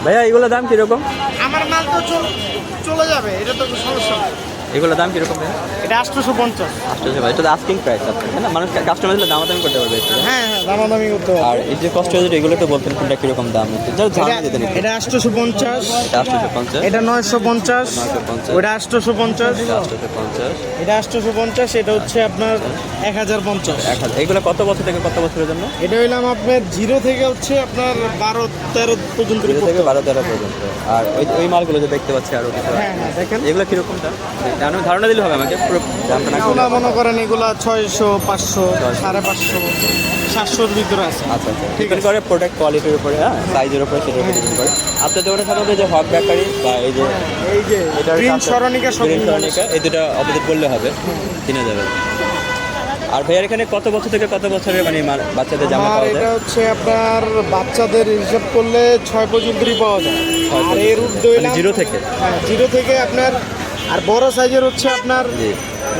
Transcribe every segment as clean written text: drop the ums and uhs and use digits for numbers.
ভাইয়া এগুলো দাম কিরকম? আমার মাল তো চলে যাবে, এটা তো সমস্যা। এগুলো দাম কিরকম ভাইয়া? এটা 850। 800 ভাই, এটা তো আস্কিং প্রাইস আছে, তাই না? মানুষ কাস্টমার দিলে দামাদামি করতে পারবে। হ্যাঁ হ্যাঁ, দামাদামি করতে হবে। আর এই যে কষ্ট হয়ে এগুলো তো বলতেন কোনটা কিরকম দাম? এটা 850, এটা 850, এটা 950, 950, ওটা 850, 850, এটা 850, এটা হচ্ছে আপনার 1050। এগুলো কত বছর থেকে কত বছরের জন্য? এটা হইলাম আপনার 0 থেকে হচ্ছে আপনার 12-13 পর্যন্ত। 0 থেকে 12-13 পর্যন্ত। আর ওই মালগুলো যে দেখতে পাচ্ছি আরো কিছু, হ্যাঁ হ্যাঁ দেখেন, এগুলো কিরকম দাম? আমি ধারণা দিলে হবে আমাকে, পুরো দামটা না এগুলা মনে করেন এগুলা 600, 500, 550, 700-র ভিতরে আছে। আচ্ছা আচ্ছা, ডিপেন্ড করে প্রোডাক্ট কোয়ালিটির উপরে, হ্যাঁ, সাইজের উপরে, সেটার উপরে ডিপেন্ড করে। আপনার দোকানে সাধারণত যে হক বেকারি বা এই যে এটা গ্রিন সরণিকা, গ্রিন সরণিকা, এই দুটো অপোজিট করলে হবে, কিনে যাবে। আর ভাইয়ার এখানে কত বছর থেকে কত বছরের মানে বাচ্চাদের জামা পাওয়া যায়? এটা হচ্ছে আপনার বাচ্চাদের হিসাব করলে 6 পর্যন্তই পাওয়া যায়। আর এর ঊর্ধ্বে হইলাম 0 থেকে, হ্যাঁ 0 থেকে আপনার, আর বড় সাইজের হচ্ছে আপনার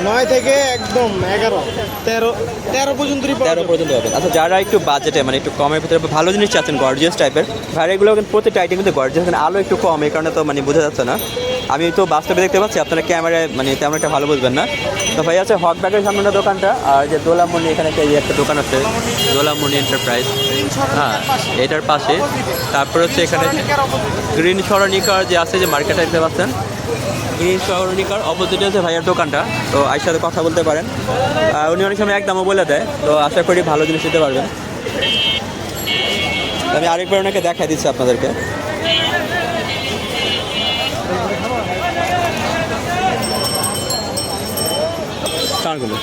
9 থেকে একদম 11-13 পর্যন্তই পাওয়া 13 যায়। পর্যন্ত পাবেন। আচ্ছা, যারা একটু বাজেটে মানে একটু কমের ভিতরে ভালো জিনিস চাচ্ছেন, গর্জিয়াস টাইপের, ভাইয়া এগুলো কিন্তু প্রতিটা আইটেম কিন্তু গর্জিয়াস, এখানে আলো একটু কম, এই কারণে তো মানে বোঝা যাচ্ছে না। আমি তো বাস্তবে দেখতে পাচ্ছি, আপনারা ক্যামেরায় মানে তেমন একটা ভালো বুঝবেন না। তো ভাই আছে হক ব্যাগের সামনে দোকানটা, আর যে দোলামণি, এখানে একটা দোকান আছে দোলামণি এন্টারপ্রাইজ, হ্যাঁ এটার পাশে। তারপর হচ্ছে এখানে গ্রিন সরণিকার যে আছে, যে মার্কেটে দেখতে পাচ্ছেন, গ্রিন সরণিকার অপোজিটে আছে ভাইয়ার দোকানটা। তো আইর সাথে কথা বলতে পারেন, উনি অনেক সময় একদমও বলে দেয়, তো আশা করি ভালো জিনিস দিতে পারবেন। আমি আরেকবার ওনাকে দেখাই দিচ্ছি আপনাদেরকে। Thank you.